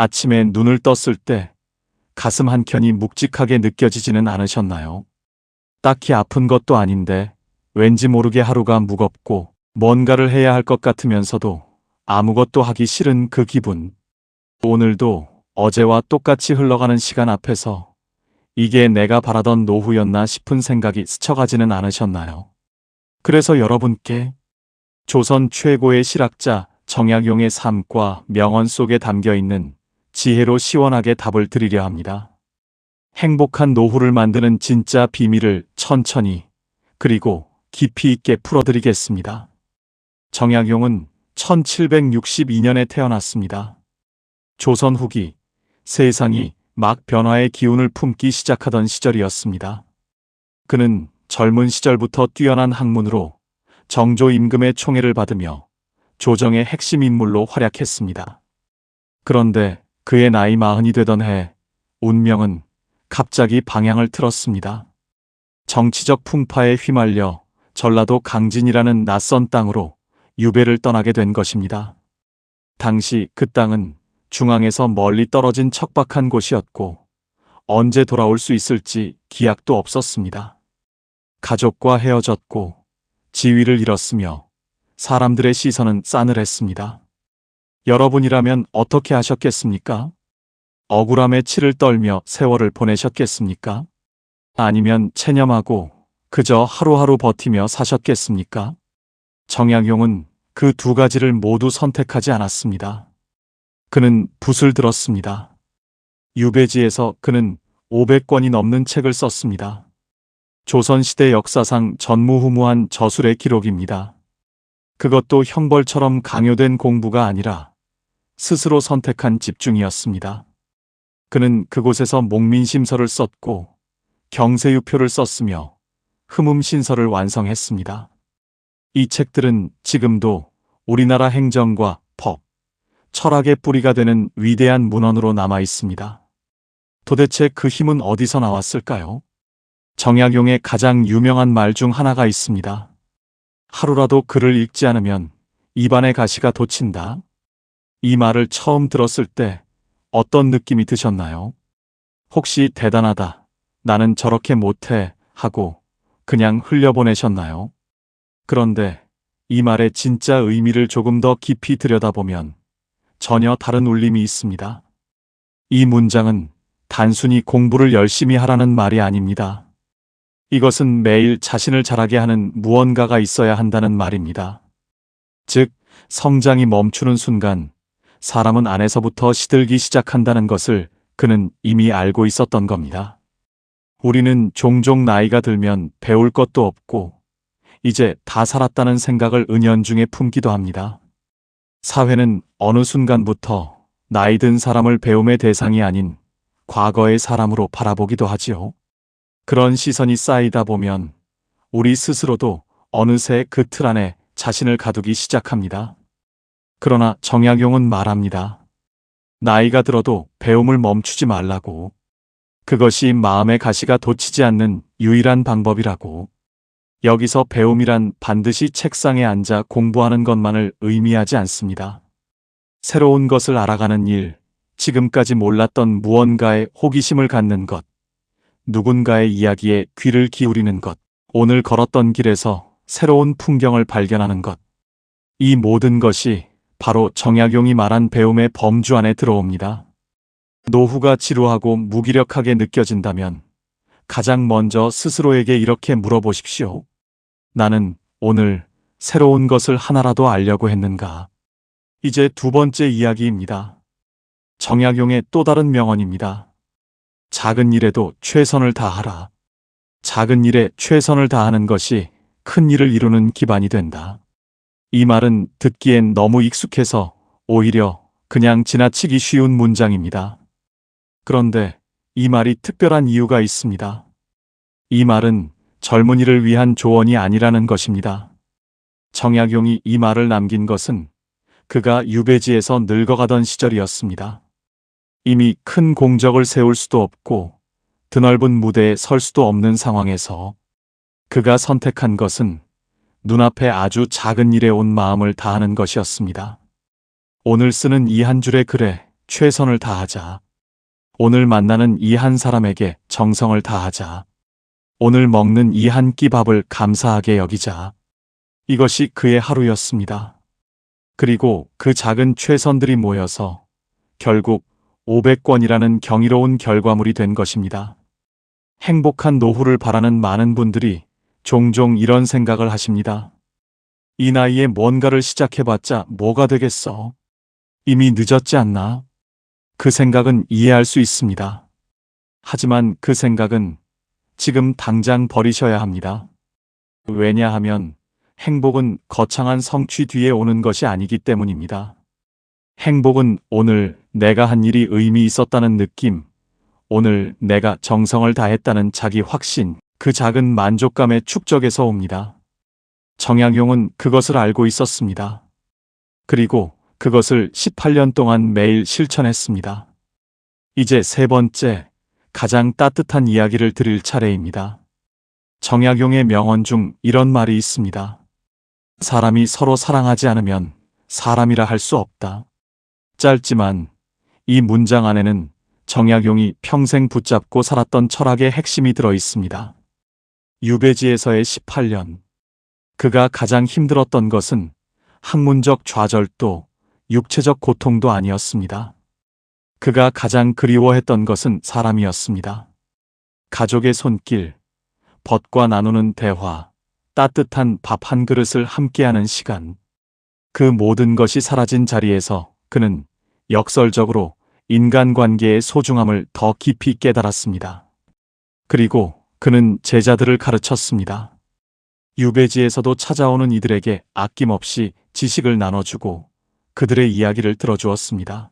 아침에 눈을 떴을 때 가슴 한켠이 묵직하게 느껴지지는 않으셨나요? 딱히 아픈 것도 아닌데 왠지 모르게 하루가 무겁고 뭔가를 해야 할 것 같으면서도 아무것도 하기 싫은 그 기분. 오늘도 어제와 똑같이 흘러가는 시간 앞에서 이게 내가 바라던 노후였나 싶은 생각이 스쳐가지는 않으셨나요? 그래서 여러분께 조선 최고의 실학자 정약용의 삶과 명언 속에 담겨있는 지혜로 시원하게 답을 드리려 합니다. 행복한 노후를 만드는 진짜 비밀을 천천히 그리고 깊이 있게 풀어드리겠습니다. 정약용은 1762년에 태어났습니다. 조선 후기 세상이 막 변화의 기운을 품기 시작하던 시절이었습니다. 그는 젊은 시절부터 뛰어난 학문으로 정조 임금의 총애를 받으며 조정의 핵심 인물로 활약했습니다. 그런데 그의 나이 40이 되던 해 운명은 갑자기 방향을 틀었습니다. 정치적 풍파에 휘말려 전라도 강진이라는 낯선 땅으로 유배를 떠나게 된 것입니다. 당시 그 땅은 중앙에서 멀리 떨어진 척박한 곳이었고 언제 돌아올 수 있을지 기약도 없었습니다. 가족과 헤어졌고 지위를 잃었으며 사람들의 시선은 싸늘했습니다. 여러분이라면 어떻게 하셨겠습니까? 억울함에 치를 떨며 세월을 보내셨겠습니까? 아니면 체념하고 그저 하루하루 버티며 사셨겠습니까? 정약용은 그 두 가지를 모두 선택하지 않았습니다. 그는 붓을 들었습니다. 유배지에서 그는 500권이 넘는 책을 썼습니다. 조선시대 역사상 전무후무한 저술의 기록입니다. 그것도 형벌처럼 강요된 공부가 아니라 스스로 선택한 집중이었습니다. 그는 그곳에서 목민심서를 썼고 경세유표를 썼으며 흠음신서를 완성했습니다. 이 책들은 지금도 우리나라 행정과 법, 철학의 뿌리가 되는 위대한 문헌으로 남아 있습니다. 도대체 그 힘은 어디서 나왔을까요? 정약용의 가장 유명한 말 중 하나가 있습니다. 하루라도 글을 읽지 않으면 입안에 가시가 돋친다. 이 말을 처음 들었을 때 어떤 느낌이 드셨나요? 혹시 대단하다, 나는 저렇게 못해 하고 그냥 흘려보내셨나요? 그런데 이 말의 진짜 의미를 조금 더 깊이 들여다보면 전혀 다른 울림이 있습니다. 이 문장은 단순히 공부를 열심히 하라는 말이 아닙니다. 이것은 매일 자신을 자라게 하는 무언가가 있어야 한다는 말입니다. 즉, 성장이 멈추는 순간 사람은 안에서부터 시들기 시작한다는 것을 그는 이미 알고 있었던 겁니다. 우리는 종종 나이가 들면 배울 것도 없고 이제 다 살았다는 생각을 은연중에 품기도 합니다. 사회는 어느 순간부터 나이 든 사람을 배움의 대상이 아닌 과거의 사람으로 바라보기도 하지요. 그런 시선이 쌓이다 보면 우리 스스로도 어느새 그 틀 안에 자신을 가두기 시작합니다. 그러나 정약용은 말합니다. 나이가 들어도 배움을 멈추지 말라고. 그것이 마음의 가시가 돋치지 않는 유일한 방법이라고. 여기서 배움이란 반드시 책상에 앉아 공부하는 것만을 의미하지 않습니다. 새로운 것을 알아가는 일, 지금까지 몰랐던 무언가에 호기심을 갖는 것, 누군가의 이야기에 귀를 기울이는 것, 오늘 걸었던 길에서 새로운 풍경을 발견하는 것. 이 모든 것이 바로 정약용이 말한 배움의 범주 안에 들어옵니다. 노후가 지루하고 무기력하게 느껴진다면 가장 먼저 스스로에게 이렇게 물어보십시오. 나는 오늘 새로운 것을 하나라도 알려고 했는가? 이제 두 번째 이야기입니다. 정약용의 또 다른 명언입니다. 작은 일에도 최선을 다하라. 작은 일에 최선을 다하는 것이 큰 일을 이루는 기반이 된다. 이 말은 듣기엔 너무 익숙해서 오히려 그냥 지나치기 쉬운 문장입니다. 그런데 이 말이 특별한 이유가 있습니다. 이 말은 젊은이를 위한 조언이 아니라는 것입니다. 정약용이 이 말을 남긴 것은 그가 유배지에서 늙어가던 시절이었습니다. 이미 큰 공적을 세울 수도 없고 드넓은 무대에 설 수도 없는 상황에서 그가 선택한 것은 눈앞에 아주 작은 일에 온 마음을 다하는 것이었습니다. 오늘 쓰는 이 한 줄의 글에 최선을 다하자. 오늘 만나는 이 한 사람에게 정성을 다하자. 오늘 먹는 이 한 끼 밥을 감사하게 여기자. 이것이 그의 하루였습니다. 그리고 그 작은 최선들이 모여서 결국 500권이라는 경이로운 결과물이 된 것입니다. 행복한 노후를 바라는 많은 분들이 종종 이런 생각을 하십니다. 이 나이에 뭔가를 시작해봤자 뭐가 되겠어? 이미 늦었지 않나? 그 생각은 이해할 수 있습니다. 하지만 그 생각은 지금 당장 버리셔야 합니다. 왜냐하면 행복은 거창한 성취 뒤에 오는 것이 아니기 때문입니다. 행복은 오늘 내가 한 일이 의미 있었다는 느낌, 오늘 내가 정성을 다했다는 자기 확신, 그 작은 만족감의 축적에서 옵니다. 정약용은 그것을 알고 있었습니다. 그리고 그것을 18년 동안 매일 실천했습니다. 이제 세 번째, 가장 따뜻한 이야기를 드릴 차례입니다. 정약용의 명언 중 이런 말이 있습니다. 사람이 서로 사랑하지 않으면 사람이라 할 수 없다. 짧지만 이 문장 안에는 정약용이 평생 붙잡고 살았던 철학의 핵심이 들어 있습니다. 유배지에서의 18년. 그가 가장 힘들었던 것은 학문적 좌절도 육체적 고통도 아니었습니다. 그가 가장 그리워했던 것은 사람이었습니다. 가족의 손길, 벗과 나누는 대화, 따뜻한 밥 한 그릇을 함께하는 시간. 그 모든 것이 사라진 자리에서 그는 역설적으로 인간관계의 소중함을 더 깊이 깨달았습니다. 그리고 그는 제자들을 가르쳤습니다. 유배지에서도 찾아오는 이들에게 아낌없이 지식을 나눠주고 그들의 이야기를 들어주었습니다.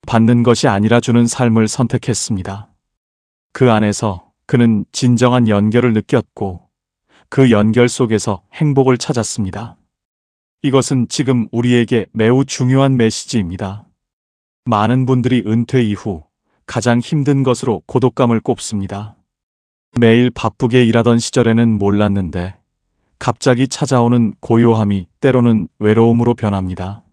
받는 것이 아니라 주는 삶을 선택했습니다. 그 안에서 그는 진정한 연결을 느꼈고 그 연결 속에서 행복을 찾았습니다. 이것은 지금 우리에게 매우 중요한 메시지입니다. 많은 분들이 은퇴 이후 가장 힘든 것으로 고독감을 꼽습니다. 매일 바쁘게 일하던 시절에는 몰랐는데 갑자기 찾아오는 고요함이 때로는 외로움으로 변합니다.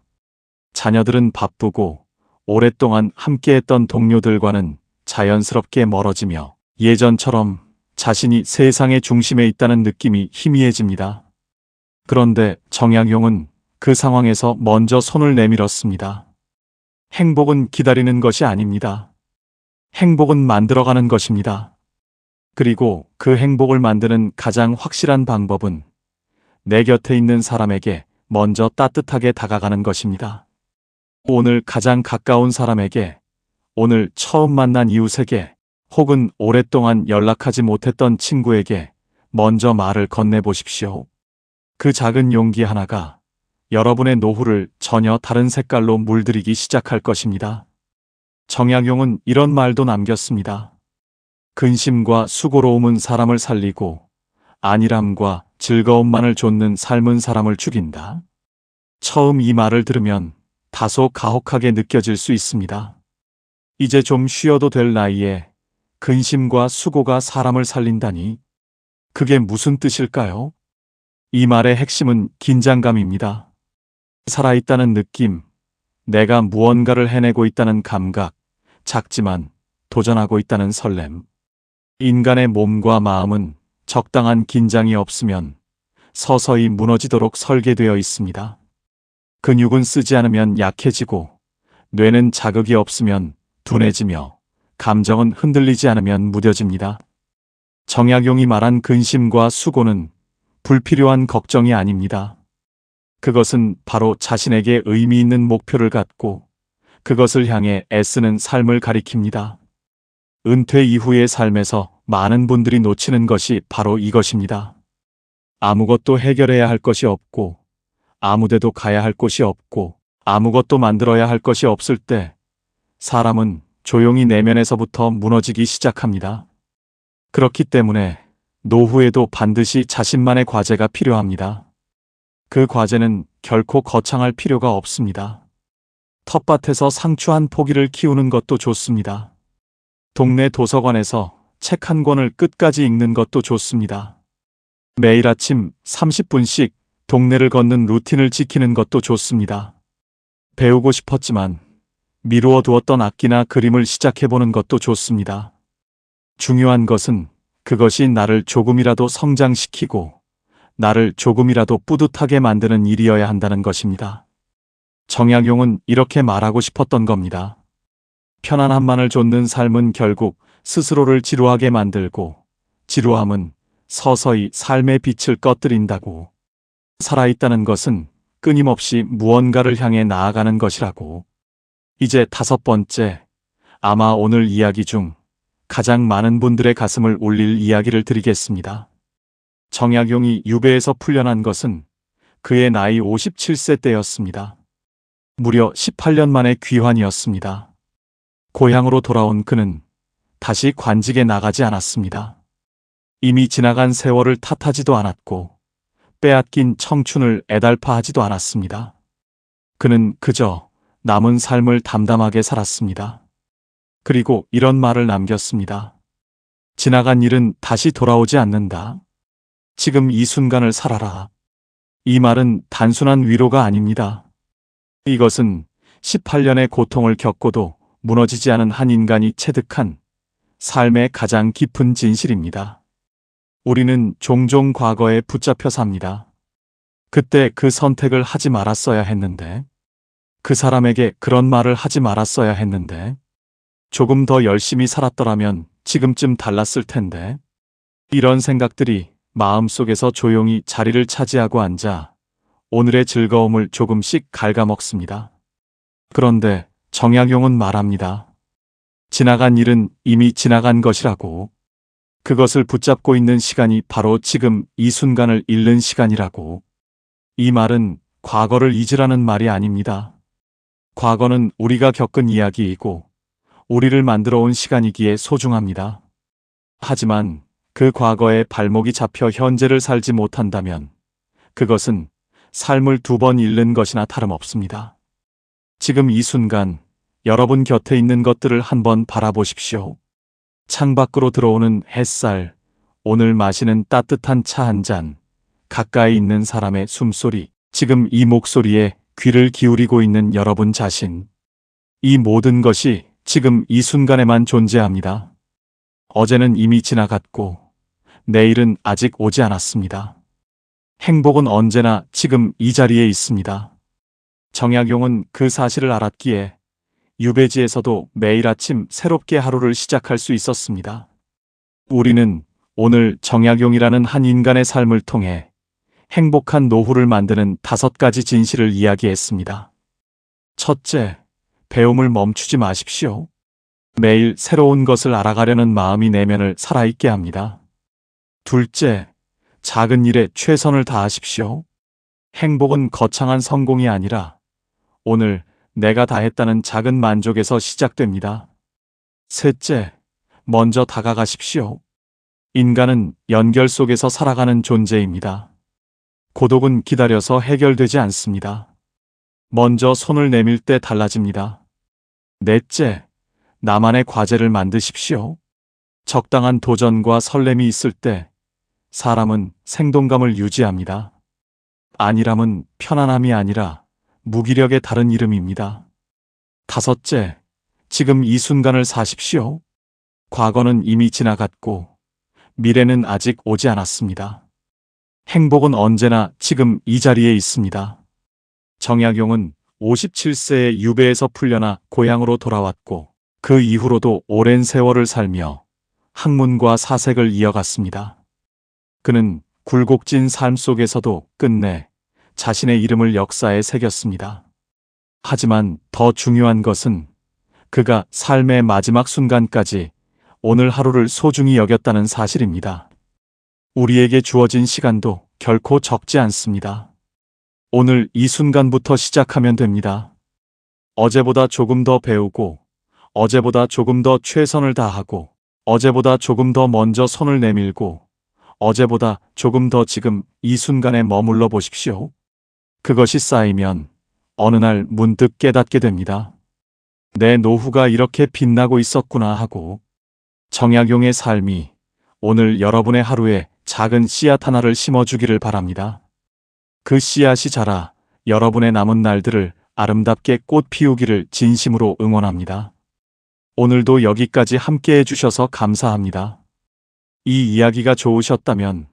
자녀들은 바쁘고 오랫동안 함께했던 동료들과는 자연스럽게 멀어지며 예전처럼 자신이 세상의 중심에 있다는 느낌이 희미해집니다. 그런데 정약용은 그 상황에서 먼저 손을 내밀었습니다. 행복은 기다리는 것이 아닙니다. 행복은 만들어가는 것입니다. 그리고 그 행복을 만드는 가장 확실한 방법은 내 곁에 있는 사람에게 먼저 따뜻하게 다가가는 것입니다. 오늘 가장 가까운 사람에게, 오늘 처음 만난 이웃에게, 혹은 오랫동안 연락하지 못했던 친구에게 먼저 말을 건네보십시오. 그 작은 용기 하나가 여러분의 노후를 전혀 다른 색깔로 물들이기 시작할 것입니다. 정약용은 이런 말도 남겼습니다. 근심과 수고로움은 사람을 살리고 안일함과 즐거움만을 좇는 삶은 사람을 죽인다. 처음 이 말을 들으면 다소 가혹하게 느껴질 수 있습니다. 이제 좀 쉬어도 될 나이에 근심과 수고가 사람을 살린다니, 그게 무슨 뜻일까요? 이 말의 핵심은 긴장감입니다. 살아있다는 느낌, 내가 무언가를 해내고 있다는 감각, 작지만 도전하고 있다는 설렘. 인간의 몸과 마음은 적당한 긴장이 없으면 서서히 무너지도록 설계되어 있습니다. 근육은 쓰지 않으면 약해지고, 뇌는 자극이 없으면 둔해지며, 감정은 흔들리지 않으면 무뎌집니다. 정약용이 말한 근심과 수고는 불필요한 걱정이 아닙니다. 그것은 바로 자신에게 의미 있는 목표를 갖고 그것을 향해 애쓰는 삶을 가리킵니다. 은퇴 이후의 삶에서 많은 분들이 놓치는 것이 바로 이것입니다. 아무것도 해결해야 할 것이 없고, 아무데도 가야 할 곳이 없고, 아무것도 만들어야 할 것이 없을 때 사람은 조용히 내면에서부터 무너지기 시작합니다. 그렇기 때문에 노후에도 반드시 자신만의 과제가 필요합니다. 그 과제는 결코 거창할 필요가 없습니다. 텃밭에서 상추 한 포기를 키우는 것도 좋습니다. 동네 도서관에서 책 한 권을 끝까지 읽는 것도 좋습니다. 매일 아침 30분씩 동네를 걷는 루틴을 지키는 것도 좋습니다. 배우고 싶었지만 미루어 두었던 악기나 그림을 시작해보는 것도 좋습니다. 중요한 것은 그것이 나를 조금이라도 성장시키고 나를 조금이라도 뿌듯하게 만드는 일이어야 한다는 것입니다. 정약용은 이렇게 말하고 싶었던 겁니다. 편안함만을 좇는 삶은 결국 스스로를 지루하게 만들고 지루함은 서서히 삶의 빛을 꺼뜨린다고. 살아있다는 것은 끊임없이 무언가를 향해 나아가는 것이라고. 이제 5번째, 아마 오늘 이야기 중 가장 많은 분들의 가슴을 울릴 이야기를 드리겠습니다. 정약용이 유배에서 풀려난 것은 그의 나이 57세 때였습니다. 무려 18년 만에 귀환이었습니다. 고향으로 돌아온 그는 다시 관직에 나가지 않았습니다. 이미 지나간 세월을 탓하지도 않았고 빼앗긴 청춘을 애달파하지도 않았습니다. 그는 그저 남은 삶을 담담하게 살았습니다. 그리고 이런 말을 남겼습니다. 지나간 일은 다시 돌아오지 않는다. 지금 이 순간을 살아라. 이 말은 단순한 위로가 아닙니다. 이것은 18년의 고통을 겪고도 무너지지 않은 한 인간이 체득한 삶의 가장 깊은 진실입니다. 우리는 종종 과거에 붙잡혀 삽니다. 그때 그 선택을 하지 말았어야 했는데, 그 사람에게 그런 말을 하지 말았어야 했는데, 조금 더 열심히 살았더라면 지금쯤 달랐을 텐데, 이런 생각들이 마음속에서 조용히 자리를 차지하고 앉아 오늘의 즐거움을 조금씩 갉아먹습니다. 그런데 정약용은 말합니다. 지나간 일은 이미 지나간 것이라고. 그것을 붙잡고 있는 시간이 바로 지금 이 순간을 잃는 시간이라고. 이 말은 과거를 잊으라는 말이 아닙니다. 과거는 우리가 겪은 이야기이고 우리를 만들어 온 시간이기에 소중합니다. 하지만 그 과거에 발목이 잡혀 현재를 살지 못한다면 그것은 삶을 2번 잃는 것이나 다름없습니다. 지금 이 순간 여러분 곁에 있는 것들을 한번 바라보십시오. 창밖으로 들어오는 햇살, 오늘 마시는 따뜻한 차 한 잔, 가까이 있는 사람의 숨소리, 지금 이 목소리에 귀를 기울이고 있는 여러분 자신. 이 모든 것이 지금 이 순간에만 존재합니다. 어제는 이미 지나갔고 내일은 아직 오지 않았습니다. 행복은 언제나 지금 이 자리에 있습니다. 정약용은 그 사실을 알았기에 유배지에서도 매일 아침 새롭게 하루를 시작할 수 있었습니다. 우리는 오늘 정약용이라는 한 인간의 삶을 통해 행복한 노후를 만드는 5가지 진실을 이야기했습니다. 첫째, 배움을 멈추지 마십시오. 매일 새로운 것을 알아가려는 마음이 내면을 살아있게 합니다. 둘째, 작은 일에 최선을 다하십시오. 행복은 거창한 성공이 아니라 오늘 내가 다했다는 작은 만족에서 시작됩니다. 셋째, 먼저 다가가십시오. 인간은 연결 속에서 살아가는 존재입니다. 고독은 기다려서 해결되지 않습니다. 먼저 손을 내밀 때 달라집니다. 넷째, 나만의 과제를 만드십시오. 적당한 도전과 설렘이 있을 때 사람은 생동감을 유지합니다. 안일함은 편안함이 아니라 무기력의 다른 이름입니다. 다섯째, 지금 이 순간을 사십시오. 과거는 이미 지나갔고 미래는 아직 오지 않았습니다. 행복은 언제나 지금 이 자리에 있습니다. 정약용은 57세에 유배에서 풀려나 고향으로 돌아왔고 그 이후로도 오랜 세월을 살며 학문과 사색을 이어갔습니다. 그는 굴곡진 삶 속에서도 끝내 자신의 이름을 역사에 새겼습니다. 하지만 더 중요한 것은 그가 삶의 마지막 순간까지 오늘 하루를 소중히 여겼다는 사실입니다. 우리에게 주어진 시간도 결코 적지 않습니다. 오늘 이 순간부터 시작하면 됩니다. 어제보다 조금 더 배우고, 어제보다 조금 더 최선을 다하고, 어제보다 조금 더 먼저 손을 내밀고, 어제보다 조금 더 지금 이 순간에 머물러 보십시오. 그것이 쌓이면 어느 날 문득 깨닫게 됩니다. 내 노후가 이렇게 빛나고 있었구나 하고. 정약용의 삶이 오늘 여러분의 하루에 작은 씨앗 하나를 심어주기를 바랍니다. 그 씨앗이 자라 여러분의 남은 날들을 아름답게 꽃 피우기를 진심으로 응원합니다. 오늘도 여기까지 함께 해주셔서 감사합니다. 이 이야기가 좋으셨다면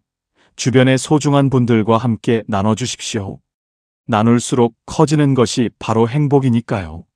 주변의 소중한 분들과 함께 나눠주십시오. 나눌수록 커지는 것이 바로 행복이니까요.